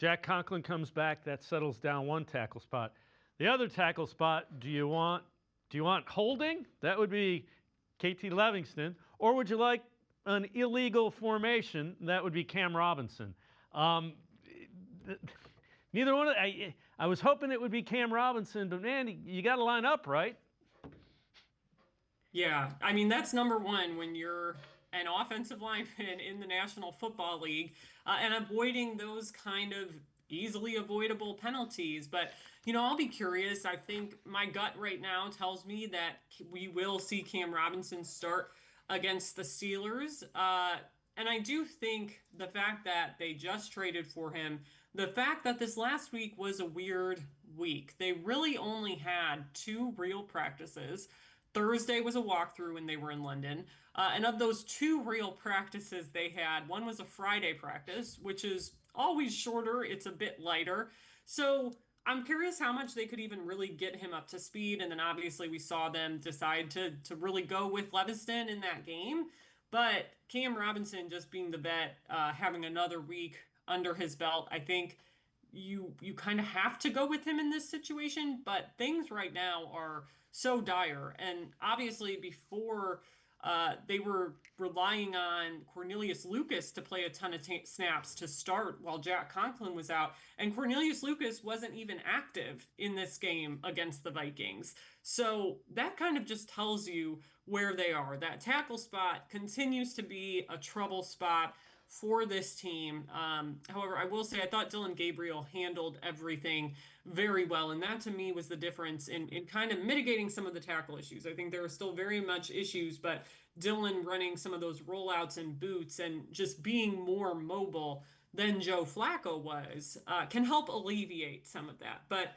Jack Conklin comes back. That settles down one tackle spot. The other tackle spot, do you want holding? That would be KT Livingston. Or would you like an illegal formation? That would be Cam Robinson. Neither one. I was hoping it would be Cam Robinson, but man, you got to line up, right? Yeah, I mean, that's number one when you're an offensive lineman in the National Football League, and avoiding those kind of easily avoidable penalties. But, I'll be curious. I think my gut right now tells me that we will see Cam Robinson start against the Steelers. And I do think the fact that they just traded for him, the fact that this last week was a weird week, they really only had two real practices. Thursday was a walkthrough when they were in London. And of those two real practices they had, one was a Friday practice, which is always shorter, it's a bit lighter. So I'm curious how much they could even really get him up to speed. And then obviously we saw them decide to really go with Leviston in that game. But Cam Robinson just being the vet, having another week under his belt, I think you kind of have to go with him in this situation, but things right now are so dire. And obviously, before they were relying on Cornelius Lucas to play a ton of snaps to start while Jack Conklin was out. And Cornelius Lucas wasn't even active in this game against the Vikings. So that kind of just tells you where they are. That tackle spot continues to be a trouble spot for this team. However, I will say I thought Dylan Gabriel handled everything very well, and that to me was the difference in kind of mitigating some of the tackle issues. I think there are still very much issues, but Dylan running some of those rollouts and boots and just being more mobile than Joe Flacco was can help alleviate some of that. But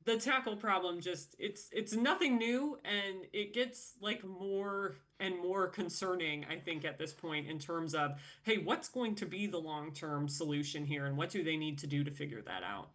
the tackle problem just it's nothing new, and it gets like more and more concerning, I think, at this point in terms of, hey, what's going to be the long-term solution here and what do they need to do to figure that out?